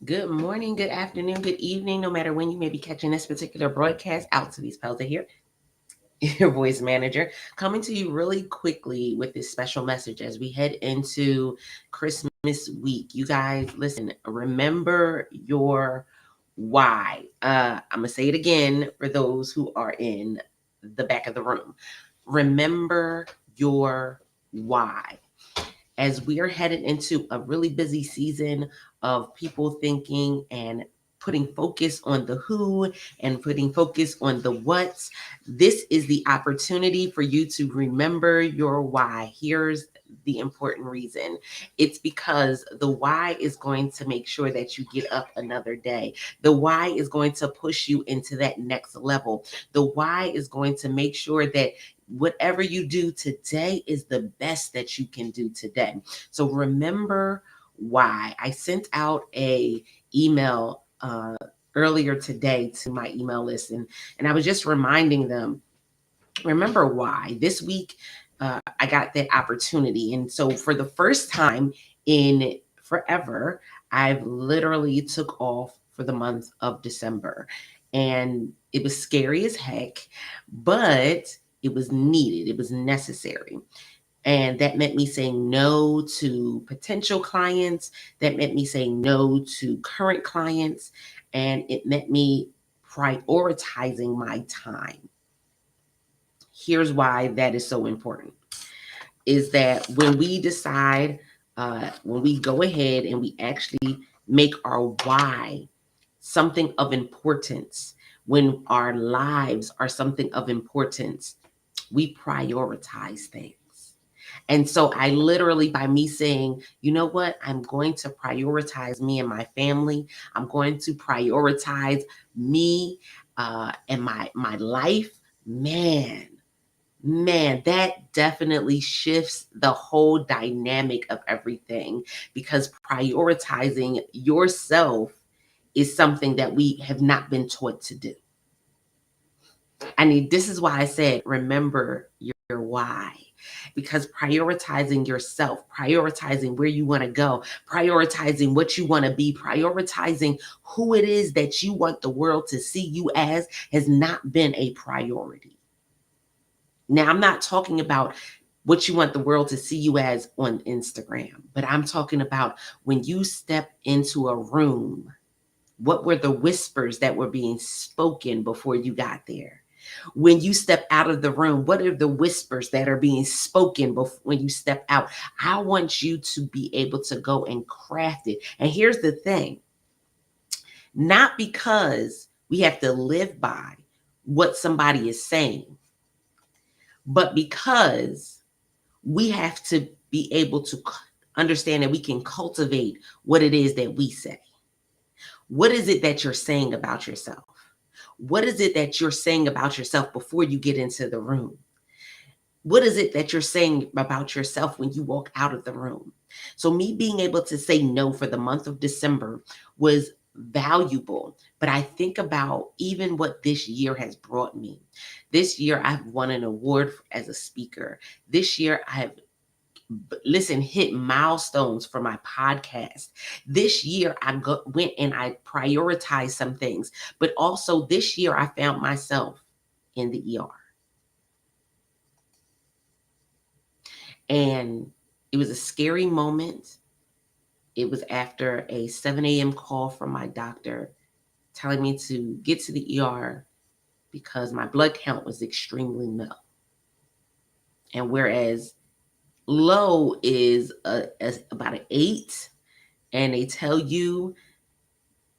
Good morning, good afternoon, good evening, no matter when you may be catching this particular broadcast. Out to these Pelza here, your voice manager, coming to you really quickly with this special message as we head into Christmas week. You guys, listen, remember your why. I'm going to say it again for those who are in the back of the room. Remember your why. As we are headed into a really busy season of people thinking and putting focus on the who and putting focus on the what's, this is the opportunity for you to remember your why. Here's the important reason. It's because the why is going to make sure that you get up another day. The why is going to push you into that next level. The why is going to make sure that whatever you do today is the best that you can do today. So remember why. I sent out a email earlier today to my email list, and I was just reminding them, remember why. This week, I got that opportunity. And so for the first time in forever, I've literally took off for the month of December. And it was scary as heck, but it was needed. It was necessary. And that meant me saying no to potential clients. That meant me saying no to current clients. And it meant me prioritizing my time. Here's why that is so important, is that when we decide, when we go ahead and we actually make our why something of importance, when our lives are something of importance, we prioritize things. And so I literally, by me saying, you know what, I'm going to prioritize me and my family. I'm going to prioritize me and my life. Man, that definitely shifts the whole dynamic of everything, because prioritizing yourself is something that we have not been taught to do. This is why I said, remember your why. Because prioritizing yourself, prioritizing where you want to go, prioritizing what you want to be, prioritizing who it is that you want the world to see you as has not been a priority. Now, I'm not talking about what you want the world to see you as on Instagram, but I'm talking about when you step into a room, what were the whispers that were being spoken before you got there? When you step out of the room, what are the whispers that are being spoken when you step out? I want you to be able to go and craft it. And here's the thing, not because we have to live by what somebody is saying, but because we have to be able to understand that we can cultivate what it is that we say. What is it that you're saying about yourself? What is it that you're saying about yourself before you get into the room? What is it that you're saying about yourself when you walk out of the room? So me being able to say no for the month of December was valuable. But I think about even what this year has brought me. This year, I've won an award as a speaker. This year, I have hit milestones for my podcast. This year, went and I prioritized some things. But also this year, I found myself in the ER. And it was a scary moment. It was after a 7 a.m. call from my doctor telling me to get to the ER because my blood count was extremely low. And whereas low is about an 8, and they tell you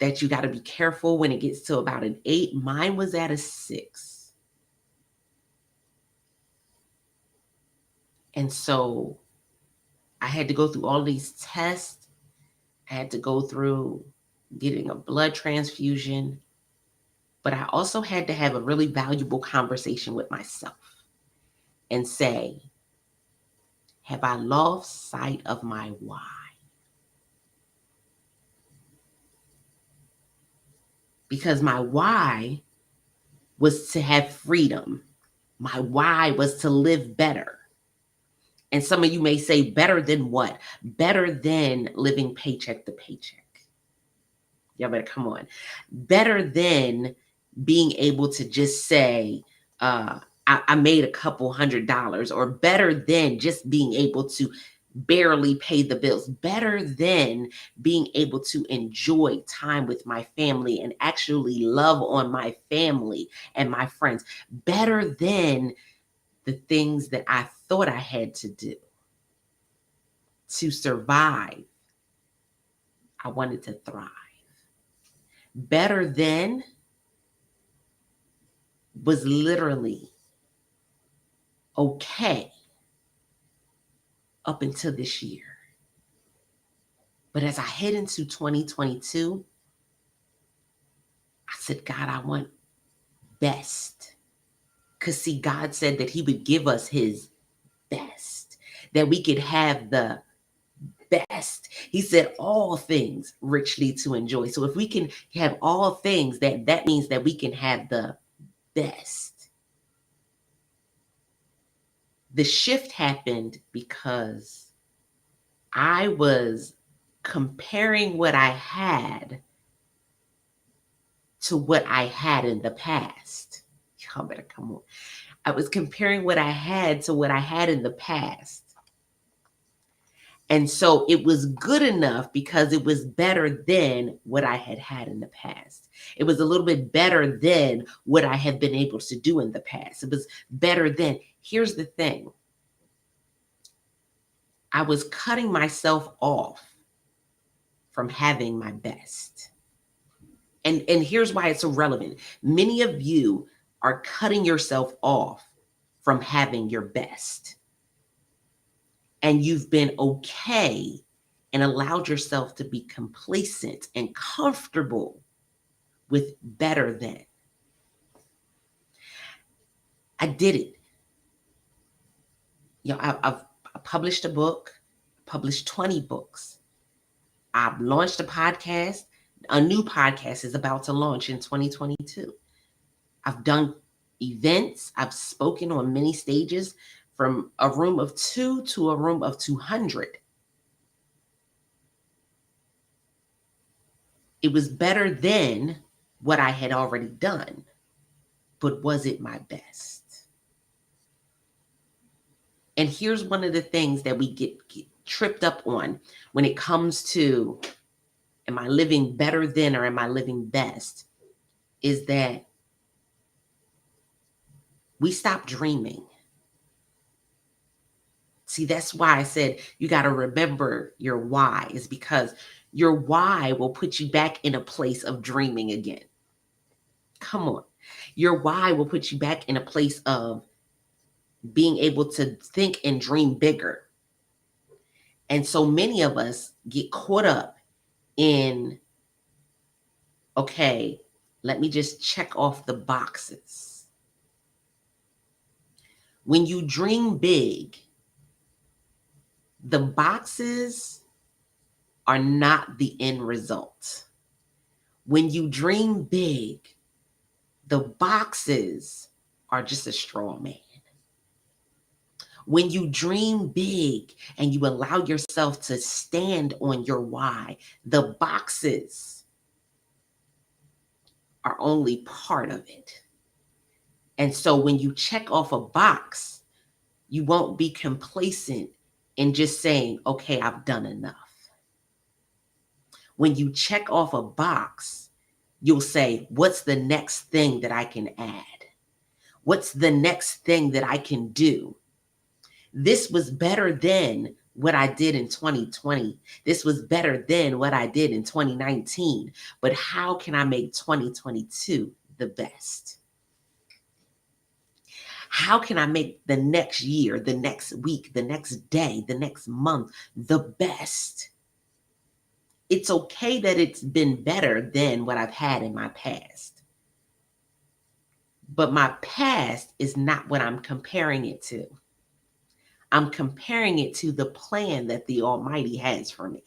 that you got to be careful when it gets to about an 8, mine was at a 6. And so I had to go through all these tests. I had to go through getting a blood transfusion, but I also had to have a really valuable conversation with myself and say, have I lost sight of my why? Because my why was to have freedom. My why was to live better. And some of you may say, better than what? Better than living paycheck to paycheck. Y'all better come on. Better than being able to just say, I made a couple $100, or better than just being able to barely pay the bills, better than being able to enjoy time with my family and actually love on my family and my friends, better than the things that I thought I had to do to survive. I wanted to thrive. Better than was literally okay up until this year. But as I head into 2022, I said, God, I want best. Because see, God said that he would give us his best, that we could have the best. He said all things richly to enjoy. So if we can have all things, that means that we can have the best. The shift happened because I was comparing what I had to what I had in the past. Y'all better come on. I was comparing what I had to what I had in the past. And so it was good enough because it was better than what I had had in the past. It was a little bit better than what I had been able to do in the past. It was better than. Here's the thing. I was cutting myself off from having my best. And here's why it's so relevant. Many of you are cutting yourself off from having your best. And you've been okay and allowed yourself to be complacent and comfortable with better than. I did it. You know, I've published a book, published 20 books. I've launched a podcast. A new podcast is about to launch in 2022. I've done events. I've spoken on many stages, from a room of 2 to a room of 200. It was better than what I had already done, but was it my best? And here's one of the things that we get tripped up on when it comes to, am I living better than or am I living best, is that we stop dreaming. See, that's why I said you got to remember your why, is because your why will put you back in a place of dreaming again. Come on. Your why will put you back in a place of being able to think and dream bigger. And so many of us get caught up in, okay, let me just check off the boxes. When you dream big, the boxes are not the end result. When you dream big, the boxes are just a straw man. When you dream big and you allow yourself to stand on your why, the boxes are only part of it. And so when you check off a box, you won't be complacent in just saying, okay, I've done enough. When you check off a box, you'll say, what's the next thing that I can add? What's the next thing that I can do? This was better than what I did in 2020. This was better than what I did in 2019. But how can I make 2022 the best? How can I make the next year, the next week, the next day, the next month the best? It's okay that it's been better than what I've had in my past. But my past is not what I'm comparing it to. I'm comparing it to the plan that the Almighty has for me.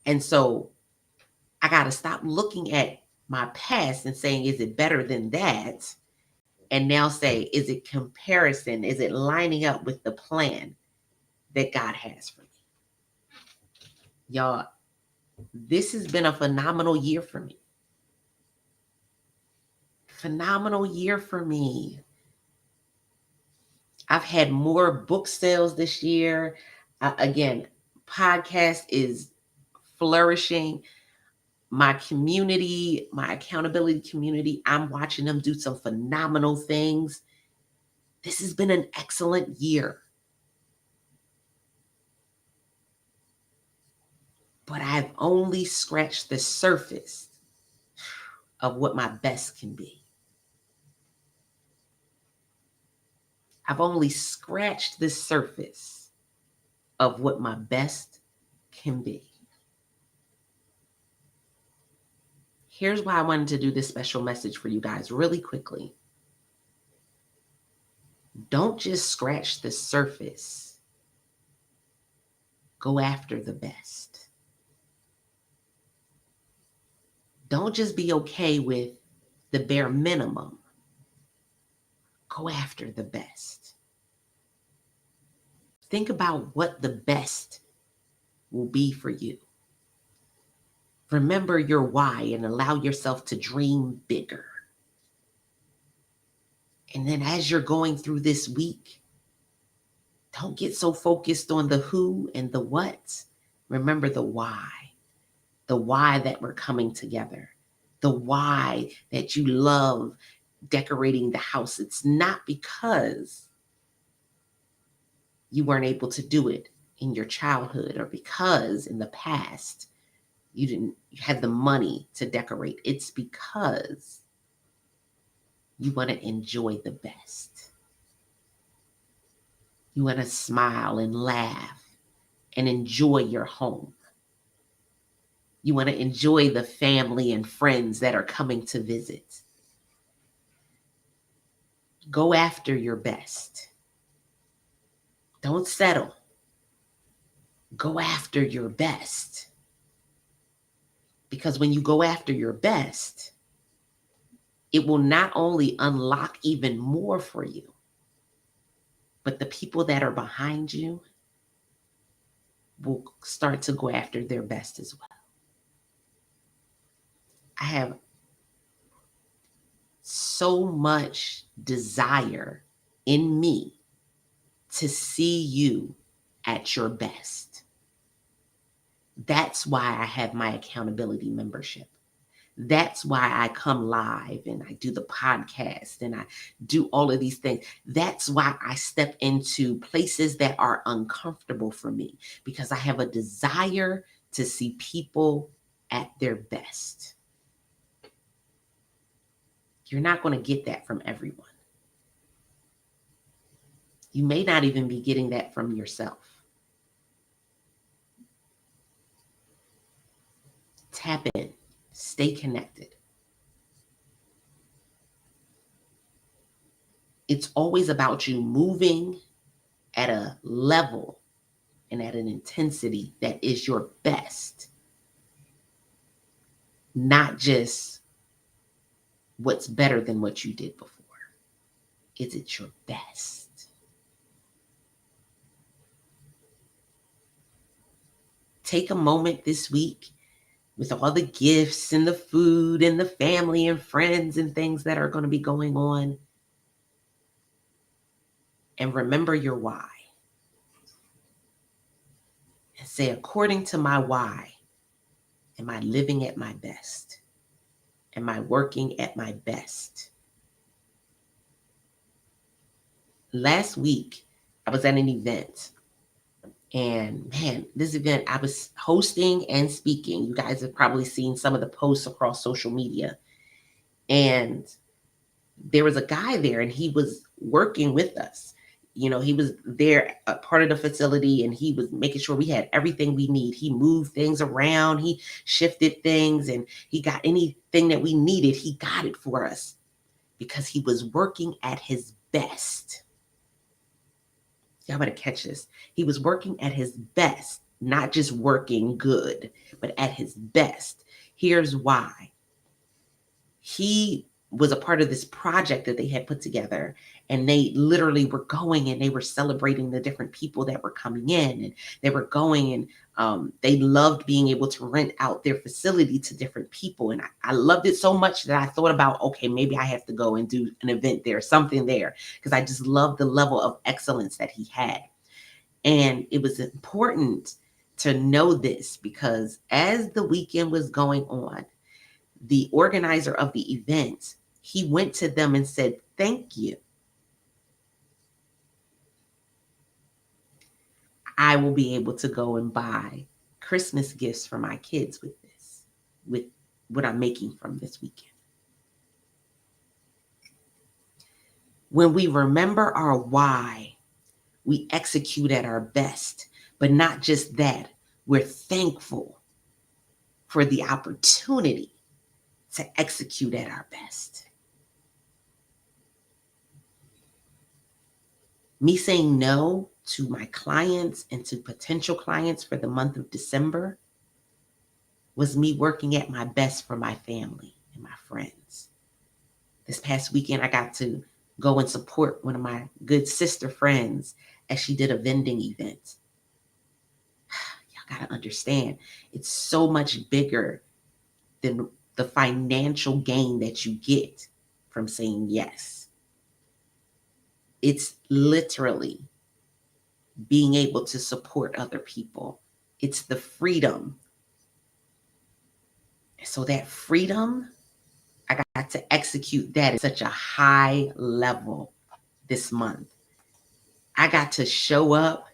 And so I got to stop looking at my past and saying, is it better than that? And now say, is it comparison? Is it lining up with the plan that God has for me? Y'all, This has been a phenomenal year for me. Phenomenal year for me. I've had more book sales this year. Again, podcast is flourishing. My community, my accountability community, I'm watching them do some phenomenal things. This has been an excellent year. But I've only scratched the surface of what my best can be. I've only scratched the surface of what my best can be. Here's why I wanted to do this special message for you guys really quickly. Don't just scratch the surface. Go after the best. Don't just be okay with the bare minimum. Go after the best. Think about what the best will be for you. Remember your why and allow yourself to dream bigger. And then as you're going through this week, don't get so focused on the who and the what. Remember the why that we're coming together, the why that you love decorating the house. It's not because you weren't able to do it in your childhood or because in the past you had the money to decorate. It's because you want to enjoy the best. You want to smile and laugh and enjoy your home. You want to enjoy the family and friends that are coming to visit. Go after your best. Don't settle. Go after your best. Because when you go after your best, it will not only unlock even more for you, but the people that are behind you will start to go after their best as well. I have so much desire in me to see you at your best. That's why I have my accountability membership. That's why I come live and I do the podcast and I do all of these things. That's why I step into places that are uncomfortable for me, because I have a desire to see people at their best. You're not going to get that from everyone. You may not even be getting that from yourself. Tap in, stay connected. It's always about you moving at a level and at an intensity that is your best, not just what's better than what you did before. Is it your best? Take a moment this week with all the gifts and the food and the family and friends and things that are going to be going on. And remember your why. And say, according to my why, am I living at my best? Am I working at my best? Last week, I was at an event. And man, this event, I was hosting and speaking. You guys have probably seen some of the posts across social media. And there was a guy there and he was working with us. You know, he was there, a part of the facility, and he was making sure we had everything we need. He moved things around, he shifted things, and he got anything that we needed, he got it for us because he was working at his best. Y'all better catch this. He was working at his best, not just working good, but at his best. Here's why. He was a part of this project that they had put together, and they literally were going and they were celebrating the different people that were coming in, and they were going and they loved being able to rent out their facility to different people. And I loved it so much that I thought about, okay, maybe I have to go and do an event there, something there, because I just loved the level of excellence that he had. And it was important to know this because as the weekend was going on, the organizer of the event, he went to them and said, "Thank you. I will be able to go and buy Christmas gifts for my kids with this, with what I'm making from this weekend." When we remember our why, we execute at our best. But not just that, we're thankful for the opportunity to execute at our best. Me saying no to my clients and to potential clients for the month of December was me working at my best for my family and my friends. This past weekend, I got to go and support one of my good sister friends as she did a vending event. Y'all got to understand, it's so much bigger than the financial gain that you get from saying yes. It's literally being able to support other people. It's the freedom. So that freedom, I got to execute that at such a high level this month. I got to show up.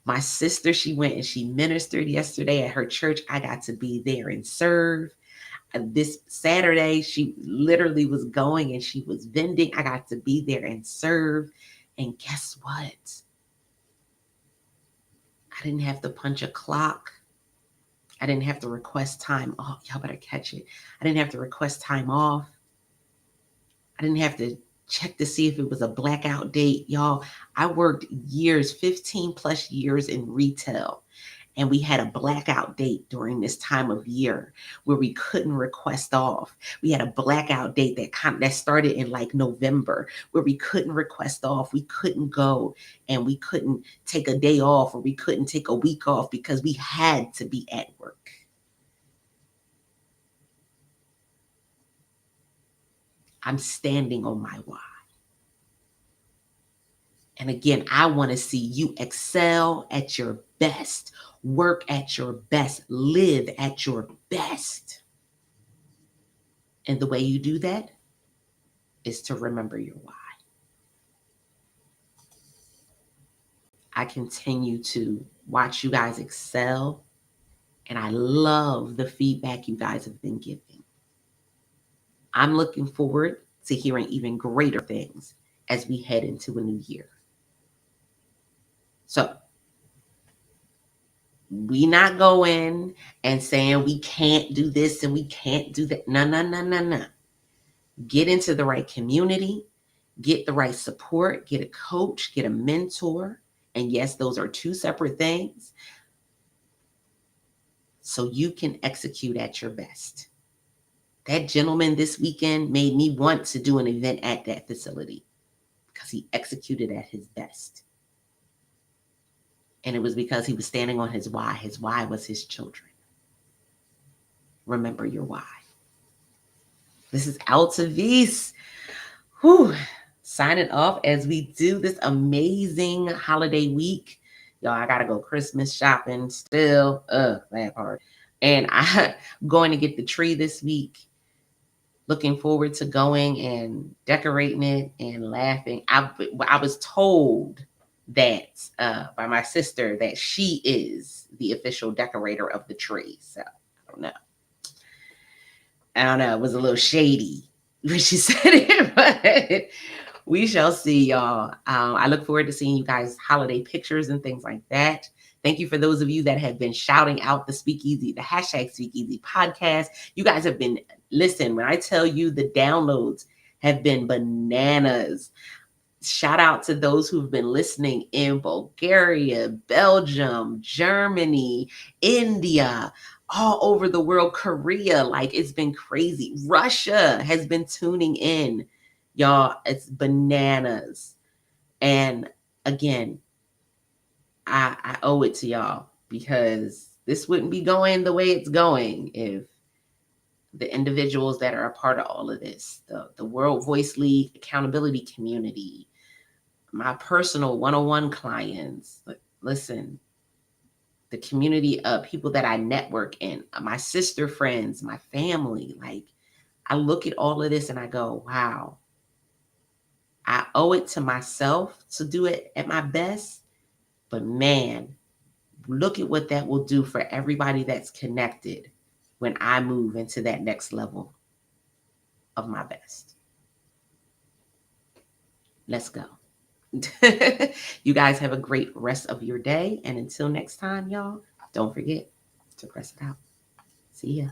My sister, she went and she ministered yesterday at her church. I got to be there and serve. This Saturday, she literally was going and she was vending. I got to be there and serve. And guess what? I didn't have to punch a clock. I didn't have to request time off. Y'all better catch it. I didn't have to request time off. I didn't have to check to see if it was a blackout date. Y'all, I worked years, 15 plus years in retail. And we had a blackout date during this time of year where we couldn't request off. We had a blackout date that started in like November where we couldn't request off. We couldn't go and we couldn't take a day off or we couldn't take a week off because we had to be at work. I'm standing on my why. And again, I want to see you excel at your best, work at your best, live at your best. And the way you do that is to remember your why. I continue to watch you guys excel, and I love the feedback you guys have been giving. I'm looking forward to hearing even greater things as we head into a new year. So we not going and saying we can't do this and we can't do that. No. Get into the right community, get the right support, get a coach, get a mentor. And yes, those are two separate things. So you can execute at your best. That gentleman this weekend made me want to do an event at that facility because he executed at his best. And it was because he was standing on his why. His why was his children. Remember your why. This is Altavis. Signing off as we do this amazing holiday week. Y'all, I gotta go Christmas shopping still. That part. And I'm going to get the tree this week. Looking forward to going and decorating it and laughing. I was told that by my sister that she is the official decorator of the tree. So I don't know. It was a little shady when she said it, but we shall see, y'all. I look forward to seeing you guys' holiday pictures and things like that. Thank you for those of you that have been shouting out the Speakeasy, the hashtag Speakeasy podcast. You guys have been, listen, when I tell you the downloads have been bananas. Shout out to those who've been listening in Bulgaria, Belgium, Germany, India, all over the world. Korea, like it's been crazy. Russia has been tuning in. Y'all, it's bananas. And again, I owe it to y'all because this wouldn't be going the way it's going if the individuals that are a part of all of this, the World Voice League accountability community, my personal one-on-one clients, listen, the community of people that I network in, my sister friends, my family, like I look at all of this and I go, wow, I owe it to myself to do it at my best. But man, look at what that will do for everybody that's connected when I move into that next level of my best. Let's go. You guys have a great rest of your day. And until next time, y'all, don't forget to press it out. See ya.